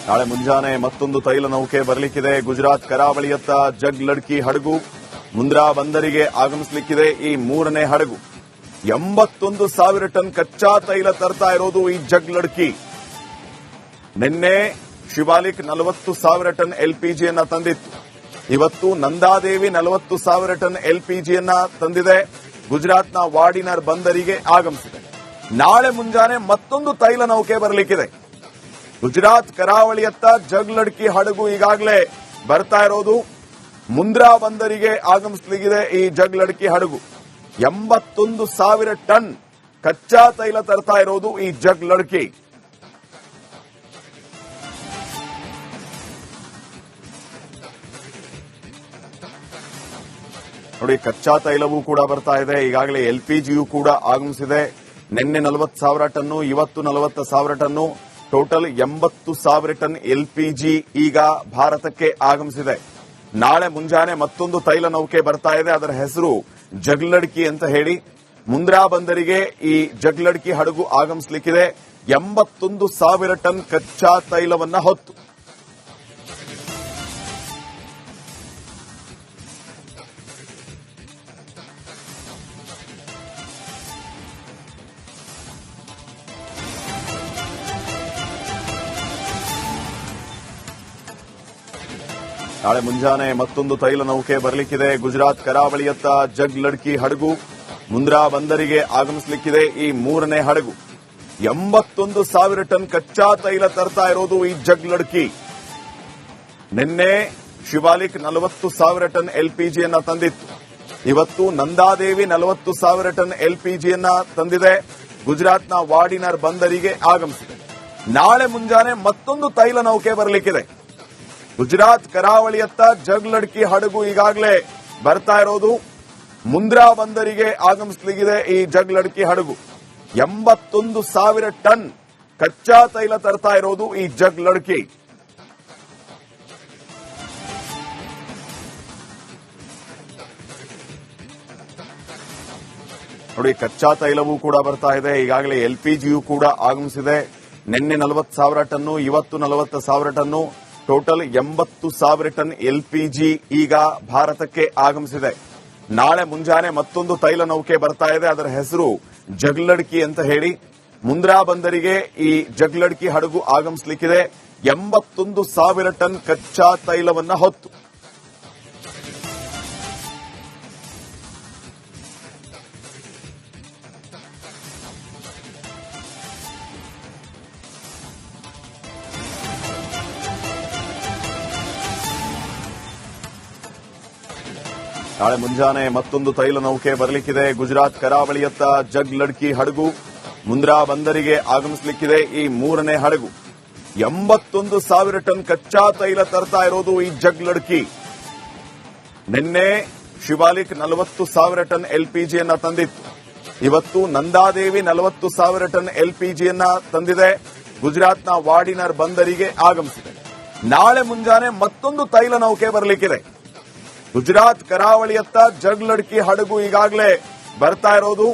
ನಾಳೆ ಮುಂಜಾನೆ ಮತ್ತೊಂದು ತೈಲ ನೌಕೆ ಬರಲಿಕ್ಕಿದೆ. ಗುಜರಾತ್ ಕರಾವಳಿಯತ್ತ ಜಗ್ ಲಡ್ಕಿ ಹಡಗು ಮುಂದ್ರಾ ಬಂದರಿಗೆ ಆಗಮಿಸಲಿಕ್ಕಿದೆ. ಈ ಮೂರನೇ ಹಡಗು 81,000 ಟನ್ ಕಚ್ಚಾ ತೈಲ ತರ್ತಾ ಇರೋದು ಈ ಜಗ್ ಲಡ್ಕಿ. ನಿನ್ನೆ ಶಿವಾಲಿಕ್ 40,000 ಟನ್ ಎಲ್ಪಿಜಿಯನ್ನ ತಂದಿತ್ತು. ಇವತ್ತು ನಂದಾದೇವಿ 40,000 ಟನ್ ಎಲ್ಪಿಜಿಯನ್ನ ತಂದಿದೆ. ಗುಜರಾತ್ನ ವಾಡಿನರ್ ಬಂದರಿಗೆ ಆಗಮಿಸಿದೆ. ನಾಳೆ ಮುಂಜಾನೆ ಮತ್ತೊಂದು ತೈಲ ನೌಕೆ ಬರಲಿಕ್ಕಿದೆ. ಗುಜರಾತ್ ಕರಾವಳಿಯತ್ತ ಜಗ್ ಲಡ್ಕಿ ಹಡಗು ಈಗಾಗಲೇ ಬರ್ತಾ ಇರೋದು. ಮುಂದ್ರಾ ಬಂದರಿಗೆ ಆಗಮಿಸಲಿದೆ ಈ ಜಗ್ ಲಡ್ಕಿ ಹಡಗು. 81,000 ಟನ್ ಕಚ್ಚಾ ತೈಲ ತರ್ತಾ ಇರೋದು ಈ ಜಗ್ ಲಡ್ಕಿ. ನೋಡಿ, ಕಚ್ಚಾ ತೈಲವೂ ಕೂಡ ಬರ್ತಾ ಇದೆ. ಈಗಾಗಲೇ ಎಲ್ಪಿಜಿಯೂ ಕೂಡ ಆಗಮಿಸಿದೆ. ನಿನ್ನೆ 40,000 ಟನ್ನು, ಇವತ್ತು 40,000 ಟನ್ನು, ಟೋಟಲ್ 80,000 ಟನ್ ಎಲ್ಪಿಜಿ ಈಗ ಭಾರತಕ್ಕೆ ಆಗಮಿಸಿದೆ. ನಾಳೆ ಮುಂಜಾನೆ ಮತ್ತೊಂದು ತೈಲ ನೌಕೆ ಬರ್ತಾ ಇದೆ. ಅದರ ಹೆಸರು ಜಗ್ಲಡ್ಕಿ ಅಂತ ಹೇಳಿ. ಮುಂದ್ರಾ ಬಂದರಿಗೆ ಈ ಜಗ್ಲಡ್ಕಿ ಹಡಗು ಆಗಮಿಸಲಿಕ್ಕಿದೆ 81,000 ಟನ್ ಕಚ್ಚಾ ತೈಲವನ್ನ ಹೊತ್ತು. ನಾಳೆ ಮುಂಜಾನೆ ಮತ್ತೊಂದು ತೈಲ ನೌಕೆ ಬರಲಿಕ್ಕಿದೆ. ಗುಜರಾತ್ ಕರಾವಳಿಯತ್ತ ಜಗ್ ಲಡ್ಕಿ ಹಡಗು ಮುಂದ್ರಾ ಬಂದರಿಗೆ ಆಗಮಿಸಲಿಕ್ಕಿದೆ. ಈ ಮೂರನೇ ಹಡಗು 81,000 ಟನ್ ಕಚ್ಚಾ ತೈಲ ತರ್ತಾ ಇರೋದು ಈ ಜಗ್ ಲಡ್ಕಿ. ನಿನ್ನೆ ಶಿವಾಲಿಕ್ 40,000 ಟನ್ ಎಲ್ಪಿಜಿಯನ್ನ ತಂದಿತ್ತು. ಇವತ್ತು ನಂದಾದೇವಿ 40,000 ಟನ್ ಎಲ್ಪಿಜಿಯನ್ನ ತಂದಿದೆ. ಗುಜರಾತ್ನ ವಾಡಿನರ್ ಬಂದರಿಗೆ ಆಗಮಿಸಿದೆ. ನಾಳೆ ಮುಂಜಾನೆ ಮತ್ತೊಂದು ತೈಲ ನೌಕೆ ಬರಲಿಕ್ಕಿದೆ. ಗುಜರಾತ್ ಕರಾವಳಿಯತ್ತ ಜಗ್ ಲಡ್ಕಿ ಹಡಗು ಈಗಾಗಲೇ ಬರ್ತಾ ಇರೋದು. ಮುಂದ್ರಾ ಬಂದರಿಗೆ ಆಗಮಿಸಲಿದೆ ಈ ಜಗ್ ಲಡ್ಕಿ ಹಡಗು. 81,000 ಟನ್ ಕಚ್ಚಾ ತೈಲ ತರ್ತಾ ಇರೋದು ಈ ಜಗ್ ಲಡ್ಕಿ. ನೋಡಿ, ಕಚ್ಚಾ ತೈಲವೂ ಕೂಡ ಬರ್ತಾ ಇದೆ. ಈಗಾಗಲೇ ಎಲ್ಪಿಜಿಯೂ ಕೂಡ ಆಗಮಿಸಿದೆ. ನಿನ್ನೆ 40,000 ಟನ್ನು, ಇವತ್ತು 40,000 ಟನ್ನು, ಟೋಟಲ್ 80,000 ಟನ್ ಎಲ್ಪಿಜಿ ಈಗ ಭಾರತಕ್ಕೆ ಆಗಮಿಸಿದೆ. ನಾಳೆ ಮುಂಜಾನೆ ಮತ್ತೊಂದು ತೈಲ ನೌಕೆ ಬರ್ತಾ ಇದೆ. ಅದರ ಹೆಸರು ಜಗ್ಲಡ್ಕಿ ಅಂತ ಹೇಳಿ. ಮುಂದ್ರಾ ಬಂದರಿಗೆ ಈ ಜಗ್ಲಡ್ಕಿ ಹಡಗು ಆಗಮಿಸಲಿಕ್ಕಿದೆ 81,000 ಟನ್ ಕಚ್ಚಾ ತೈಲವನ್ನ ಹೊತ್ತು. ನಾಳೆ ಮುಂಜಾನೆ ಮತ್ತೊಂದು ತೈಲ ನೌಕೆ ಬರಲಿಕ್ಕಿದೆ. ಗುಜರಾತ್ ಕರಾವಳಿಯತ್ತ ಜಗ್ ಲಡ್ಕಿ ಹಡಗು ಮುಂದ್ರಾ ಬಂದರಿಗೆ ಆಗಮಿಸಲಿಕ್ಕಿದೆ. ಈ ಮೂರನೇ ಹಡಗು 81,000 ಟನ್ ಕಚ್ಚಾ ತೈಲ ತರ್ತಾ ಇರೋದು ಈ ಜಗ್ ಲಡ್ಕಿ. ನಿನ್ನೆ ಶಿವಾಲಿಕ್ 40,000 ಟನ್ ಎಲ್ಪಿಜಿಯನ್ನ ತಂದಿತ್ತು. ಇವತ್ತು ನಂದಾದೇವಿ 40,000 ಟನ್ ಎಲ್ಪಿಜಿಯನ್ನ ತಂದಿದೆ. ಗುಜರಾತ್ನ ವಾಡಿನರ್ ಬಂದರಿಗೆ ಆಗಮಿಸಿದೆ. ನಾಳೆ ಮುಂಜಾನೆ ಮತ್ತೊಂದು ತೈಲ ನೌಕೆ ಬರಲಿಕ್ಕಿದೆ. ಗುಜರಾತ್ ಕರಾವಳಿಯತ್ತ ಜಗ್ ಲಡ್ಕಿ ಹಡಗು ಈಗಾಗಲೇ ಬರ್ತಾ ಇರೋದು.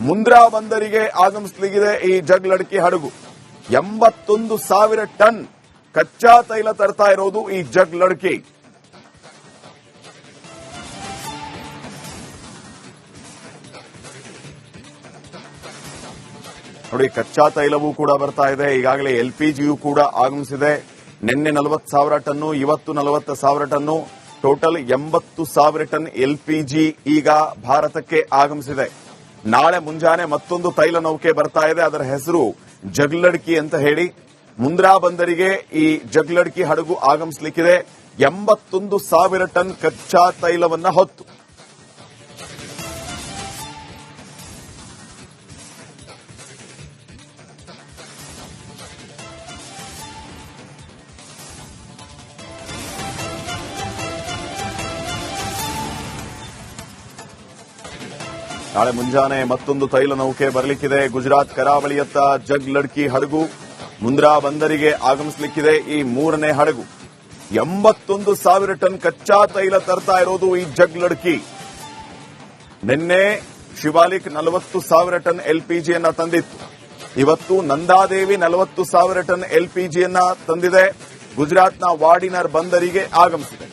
ಮುಂದ್ರಾ ಬಂದರಿಗೆ ಆಗಮಿಸಲಿದೆ ಈ ಜಗ್ ಲಡ್ಕಿ ಹಡಗು. 81,000 ಟನ್ ಕಚ್ಚಾ ತೈಲ ತರ್ತಾ ಇರೋದು ಈ ಜಗ್ ಲಡ್ಕಿ. ನೋಡಿ, ಕಚ್ಚಾ ತೈಲವೂ ಕೂಡ ಬರ್ತಾ ಇದೆ. ಈಗಾಗಲೇ ಎಲ್ಪಿಜಿಯೂ ಕೂಡ ಆಗಮಿಸಿದೆ. ನಿನ್ನೆ 40,000 ಟನ್ನು, ಇವತ್ತು 40,000 ಟನ್ನು, ಟೋಟಲ್ 80,000 ಟನ್ ಎಲ್ಪಿಜಿ ಈಗ ಭಾರತಕ್ಕೆ ಆಗಮಿಸಿದೆ. ನಾಳೆ ಮುಂಜಾನೆ ಮತ್ತೊಂದು ತೈಲ ನೌಕೆ ಬರ್ತಾ ಇದೆ. ಅದರ ಹೆಸರು ಜಗ್ಲಡ್ಕಿ ಅಂತ ಹೇಳಿ. ಮುಂದ್ರಾ ಬಂದರಿಗೆ ಈ ಜಗ್ಲಡ್ಕಿ ಹಡಗು ಆಗಮಿಸಲಿಕ್ಕಿದೆ 81,000 ಟನ್ ಕಚ್ಚಾ ತೈಲವನ್ನ ಹೊತ್ತು. ನಾಳೆ ಮುಂಜಾನೆ ಮತ್ತೊಂದು ತೈಲ ನೌಕೆ ಬರಲಿಕ್ಕಿದೆ. ಗುಜರಾತ್ ಕರಾವಳಿಯತ್ತ ಜಗ್ ಲಡ್ಕಿ ಹಡಗು ಮುಂದ್ರಾ ಬಂದರಿಗೆ ಆಗಮಿಸಲಿಕ್ಕಿದೆ. ಈ ಮೂರನೇ ಹಡಗು 81,000 ಟನ್ ಕಚ್ಚಾ ತೈಲ ತರ್ತಾ ಇರೋದು ಈ ಜಗ್ ಲಡ್ಕಿ. ನಿನ್ನೆ ಶಿವಾಲಿಕ್ 40,000 ಟನ್ ಎಲ್ಪಿಜಿಯನ್ನ ತಂದಿತ್ತು. ಇವತ್ತು ನಂದಾದೇವಿ 40,000 ಟನ್ ಎಲ್ಪಿಜಿಯನ್ನ ತಂದಿದೆ. ಗುಜರಾತ್ನ ವಾಡಿನರ್ ಬಂದರಿಗೆ ಆಗಮಿಸಿದೆ.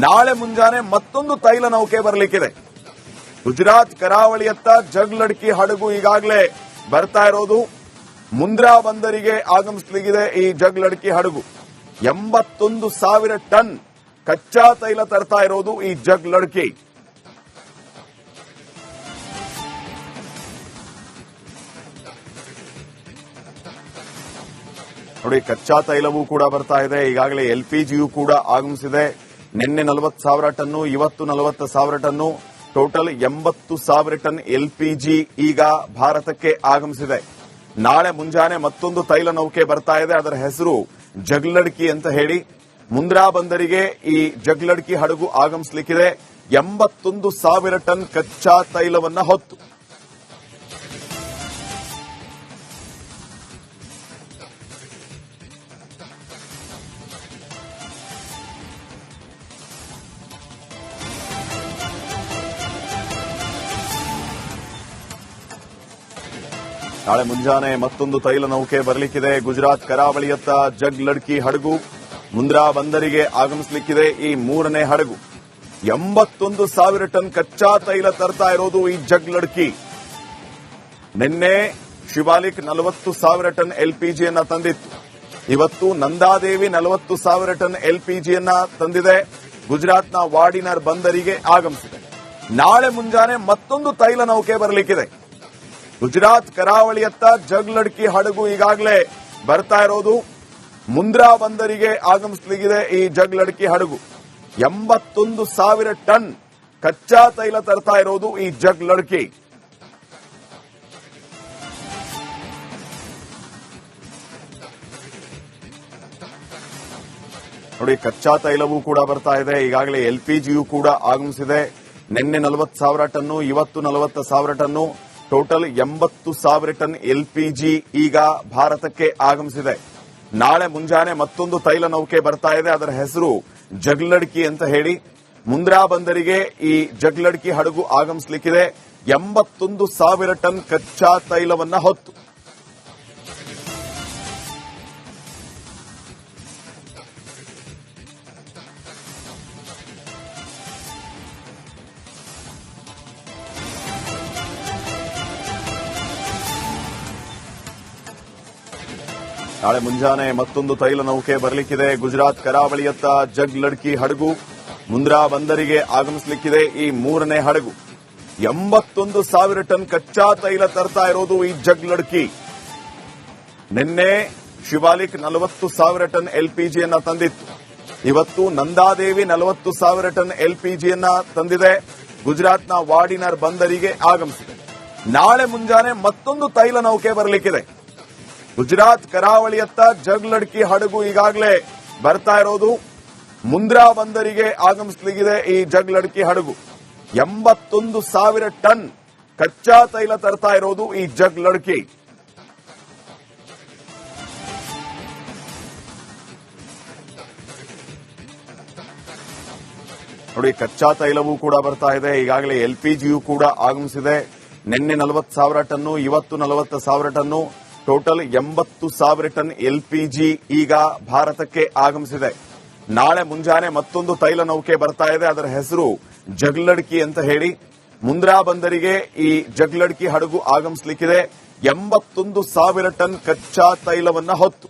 ನಾಳೆ ಮುಂಜಾನೆ ಮತ್ತೊಂದು ತೈಲ ನೌಕೆ ಬರಲಿಕ್ಕಿದೆ. ಗುಜರಾತ್ ಕರಾವಳಿಯತ್ತ ಜಗ್ಲಡ್ಕಿ ಹಡಗು ಈಗಾಗಲೇ ಬರ್ತಾ ಇರೋದು. ಮುಂದ್ರಾ ಬಂದರಿಗೆ ಆಗಮಿಸಲಿಗಿದೆ ಈ ಜಗ್ಲಡ್ಕಿ ಹಡಗು. 81,000 ಟನ್ ಕಚ್ಚಾ ತೈಲ ತರ್ತಾ ಇರೋದು ಈ ಜಗ್ಲಡ್ಕಿ. ನೋಡಿ, ಕಚ್ಚಾ ತೈಲವೂ ಕೂಡ ಬರ್ತಾ ಇದೆ. ಈಗಾಗಲೇ ಎಲ್ಪಿಜಿಯೂ ಕೂಡ ಆಗಮಿಸಿದೆ. ನಿನ್ನೆ 40,000 ಟನ್ನು, ಇವತ್ತು 40,000 ಟನ್ನು, ಟೋಟಲ್ 80,000 ಟನ್ ಎಲ್ಪಿಜಿ ಈಗ ಭಾರತಕ್ಕೆ ಆಗಮಿಸಿದೆ. ನಾಳೆ ಮುಂಜಾನೆ ಮತ್ತೊಂದು ತೈಲ ನೌಕೆ ಬರ್ತಾ ಇದೆ. ಅದರ ಹೆಸರು ಜಗ್ಲಡ್ಕಿ ಅಂತ ಹೇಳಿ. ಮುಂದ್ರಾ ಬಂದರಿಗೆ ಈ ಜಗ್ಲಡ್ಕಿ ಹಡಗು ಆಗಮಿಸಲಿಕ್ಕಿದೆ 81,000 ಟನ್ ಕಚ್ಚಾ ತೈಲವನ್ನ ಹೊತ್ತು. ನಾಳೆ ಮುಂಜಾನೆ ಮತ್ತೊಂದು ತೈಲ ನೌಕೆ ಬರಲಿಕ್ಕಿದೆ. ಗುಜರಾತ್ ಕರಾವಳಿಯತ್ತ ಜಗ್ಲಡ್ಕಿ ಹಡಗು ಮುಂದ್ರಾ ಬಂದರಿಗೆ ಆಗಮಿಸಲಿಕ್ಕಿದೆ ಈ ಮೂರನೇ ಹಡಗು. 81,000 ಟನ್ ಕಚ್ಚಾ ತೈಲ ತರ್ತಾ ಇರೋದು ಈ ಜಗ್ಲಡ್ಕಿ. ನಿನ್ನೆ ಶಿವಾಲಿಕ್ 40,000 ಟನ್ ಎಲ್ಪಿಜಿಯನ್ನ ತಂದಿತ್ತು. ಇವತ್ತು ನಂದಾದೇವಿ 40,000 ಟನ್ ಎಲ್ಪಿಜಿಯನ್ನ ತಂದಿದೆ. ಗುಜರಾತ್ನ ವಾಡಿನರ್ ಬಂದರಿಗೆ ಆಗಮಿಸಿದೆ. ನಾಳೆ ಮುಂಜಾನೆ ಮತ್ತೊಂದು ತೈಲ ನೌಕೆ ಬರಲಿಕ್ಕಿದೆ. ಗುಜರಾತ್ ಕರಾವಳಿಯತ್ತ ಜಗ್ಲಡ್ಕಿ ಹಡಗು ಈಗಾಗಲೇ ಬರ್ತಾ ಇರೋದು. ಮುಂದ್ರಾ ಬಂದರಿಗೆ ಆಗಮಿಸಲಿದೆ ಈ ಜಗ್ಲಡ್ಕಿ ಹಡಗು. 81,000 ಟನ್ ಕಚ್ಚಾ ತೈಲ ತರ್ತಾ ಇರೋದು ಈ ಜಗ್ಲಡ್ಕಿ. ನೋಡಿ, ಕಚ್ಚಾ ತೈಲವೂ ಕೂಡ ಬರ್ತಾ ಇದೆ. ಈಗಾಗಲೇ ಎಲ್ಪಿಜಿಯೂ ಕೂಡ ಆಗಮಿಸಿದೆ. ನಿನ್ನೆ 40,000 ಟನ್ನು, ಇವತ್ತು 40,000 ಟನ್ನು, ಟೋಟಲ್ 80,000 ಟನ್ ಎಲ್ಪಿಜಿ ಈಗ ಭಾರತಕ್ಕೆ ಆಗಮಿಸಿದೆ. ನಾಳೆ ಮುಂಜಾನೆ ಮತ್ತೊಂದು ತೈಲ ನೌಕೆ ಬರ್ತಾ ಇದೆ. ಅದರ ಹೆಸರು ಜಗ್ಲಡ್ಕಿ ಅಂತ ಹೇಳಿ. ಮುಂದ್ರಾ ಬಂದರಿಗೆ ಈ ಜಗ್ಲಡ್ಕಿ ಹಡಗು ಆಗಮಿಸಲಿಕ್ಕಿದೆ 81,000 ಟನ್ ಕಚ್ಚಾ ತೈಲವನ್ನ ಹೊತ್ತು. ನಾಳೆ ಮುಂಜಾನೆ ಮತ್ತೊಂದು ತೈಲ ನೌಕೆ ಬರಲಿಕ್ಕಿದೆ. ಗುಜರಾತ್ ಕರಾವಳಿಯತ್ತ ಜಗ್ಲಡ್ಕಿ ಹಡಗು ಮುಂದ್ರಾ ಬಂದರಿಗೆ ಆಗಮಿಸಲಿಕ್ಕಿದೆ ಈ ಮೂರನೇ ಹಡಗು. 81,000 ಟನ್ ಕಚ್ಚಾ ತೈಲ ತರ್ತಾ ಇರೋದು ಈ ಜಗ್ಲಡ್ಕಿ. ನಿನ್ನೆ ಶಿವಾಲಿಕ್ 40,000 ಟನ್ ಎಲ್ಪಿಜಿಯನ್ನ ತಂದಿತ್ತು. ಇವತ್ತು ನಂದಾದೇವಿ 40,000 ಟನ್ ಎಲ್ಪಿಜಿಯನ್ನ ತಂದಿದೆ. ಗುಜರಾತ್ನ ವಾಡಿನರ್ ಬಂದರಿಗೆ ಆಗಮಿಸಿದೆ. ನಾಳೆ ಮುಂಜಾನೆ ಮತ್ತೊಂದು ತೈಲ ನೌಕೆ ಬರಲಿಕ್ಕಿದೆ. ಗುಜರಾತ್ ಕರಾವಳಿಯತ್ತ ಜಗ್ಲಡ್ಕಿ ಹಡಗು ಈಗಾಗಲೇ ಬರ್ತಾ ಇರೋದು. ಮುಂದ್ರಾ ಬಂದರಿಗೆ ಆಗಮಿಸಲಿದೆ ಈ ಜಗ್ಲಡ್ಕಿ ಹಡಗು. 81,000 ಟನ್ ಕಚ್ಚಾ ತೈಲ ತರ್ತಾ ಇರೋದು ಈ ಜಗ್ಲಡ್ಕಿ. ನೋಡಿ, ಕಚ್ಚಾ ತೈಲವೂ ಕೂಡ ಬರ್ತಾ ಇದೆ. ಈಗಾಗಲೇ ಎಲ್ಪಿಜಿಯೂ ಕೂಡ ಆಗಮಿಸಿದೆ. ನಿನ್ನೆ 40,000 ಟನ್ನು, ಇವತ್ತು 40,000 ಟನ್ನು, ಟೋಟಲ್ 80,000 ಟನ್ ಎಲ್ಪಿಜಿ ಈಗ ಭಾರತಕ್ಕೆ ಆಗಮಿಸಿದೆ. ನಾಳೆ ಮುಂಜಾನೆ ಮತ್ತೊಂದು ತೈಲ ನೌಕೆ ಬರ್ತಾ ಇದೆ. ಅದರ ಹೆಸರು ಜಗ್ಲಡ್ಕಿ ಅಂತ ಹೇಳಿ. ಮುಂದ್ರಾ ಬಂದರಿಗೆ ಈ ಜಗ್ಲಡ್ಕಿ ಹಡಗು ಆಗಮಿಸಲಿಕ್ಕಿದೆ 81,000 ಟನ್ ಕಚ್ಚಾ ತೈಲವನ್ನ ಹೊತ್ತು.